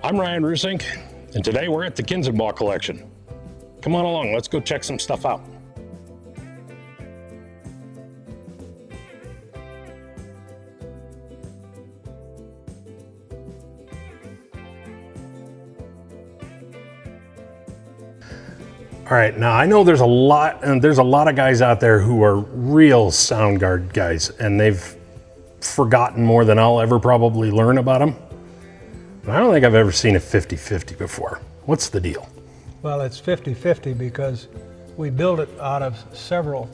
I'm Ryan Roossinck, and today we're at the Kinzenbaw collection. Come on along, let's go check some stuff out. All right, now I know there's a lot of guys out there who are real sound guard guys, and they've forgotten more than I'll ever probably learn about them. I don't think I've ever seen a 50-50 before. What's the deal? Well, it's 50-50 because we build it out of several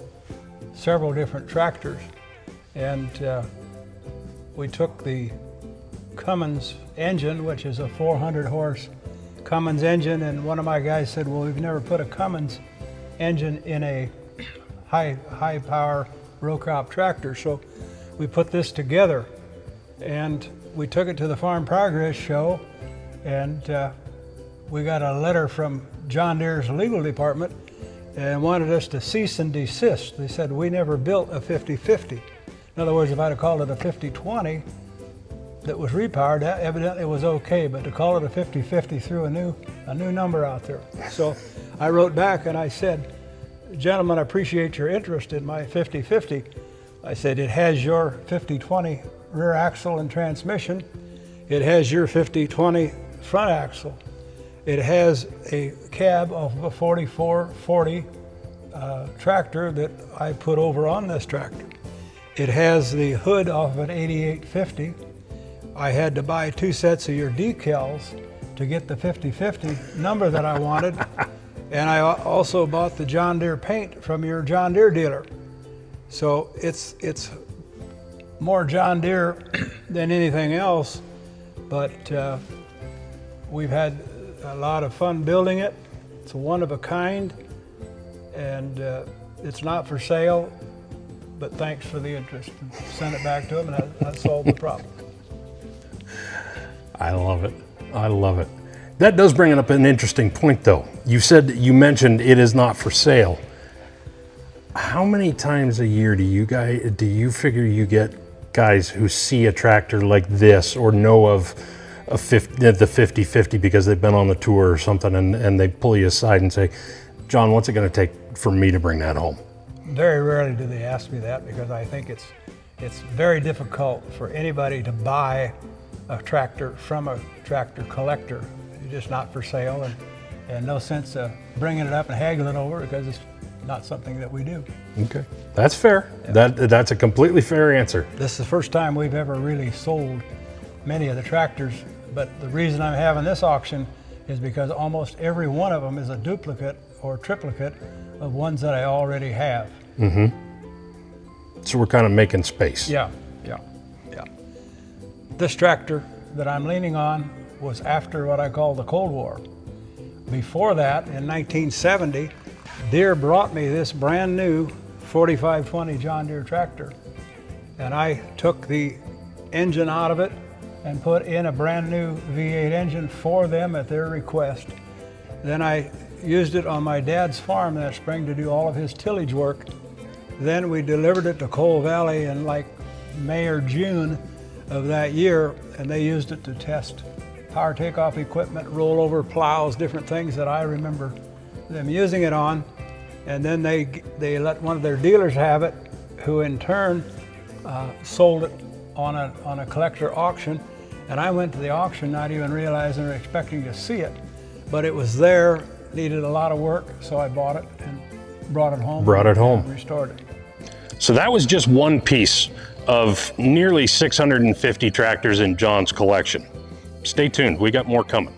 different tractors. And we took the Cummins engine, which is a 400 horse Cummins engine, and one of my guys said, well, we've never put a Cummins engine in a high power row crop tractor. So we put this together, and we took it to the Farm Progress show, and we got a letter from John Deere's legal department and wanted us to cease and desist. They said we never built a 50-50. In other words, if I'd have called it a 50-20 that was repowered, that evidently was okay, but to call it a 50-50 threw a new number out there. So I wrote back and I said, gentlemen, I appreciate your interest in my 50-50. I said, it has your 50-20 rear axle and transmission. It has your 50-20 front axle. It has a cab of a 4440 tractor that I put over on this tractor. It has the hood off of an 8850. I had to buy 2 sets of your decals to get the 50-50 number that I wanted. And I also bought the John Deere paint from your John Deere dealer. So it's more John Deere than anything else, but we've had a lot of fun building it. It's a one of a kind, and it's not for sale, but thanks for the interest. Send it back to them, and that solved the problem. I love it. I love it. That does bring up an interesting point, though. You mentioned it is not for sale. How many times a year do you figure you get guys who see a tractor like this or know of the 50-50 because they've been on the tour or something, and they pull you aside and say, John, what's it going to take for me to bring that home? Very rarely do they ask me that, because I think it's very difficult for anybody to buy a tractor from a tractor collector. It's just not for sale, and no sense of bringing it up and haggling over it, because it's not something that we do. Okay, that's fair. Yeah. That's a completely fair answer. This is the first time we've ever really sold many of the tractors, but the reason I'm having this auction is because almost every one of them is a duplicate or triplicate of ones that I already have. Mm-hmm. So we're kind of making space. Yeah. This tractor that I'm leaning on was after what I call the Cold War. Before that, in 1970, Deere brought me this brand new 4520 John Deere tractor, and I took the engine out of it and put in a brand new V8 engine for them at their request. Then I used it on my dad's farm that spring to do all of his tillage work. Then we delivered it to Coal Valley in like May or June of that year, and they used it to test power takeoff equipment, rollover plows, different things that I remember them using it on. And then they let one of their dealers have it, who in turn sold it on a collector auction. And I went to the auction not even realizing or expecting to see it, but it was there, needed a lot of work, so I bought it and brought it home. And restored it. So that was just one piece of nearly 650 tractors in John's collection. Stay tuned, we got more coming.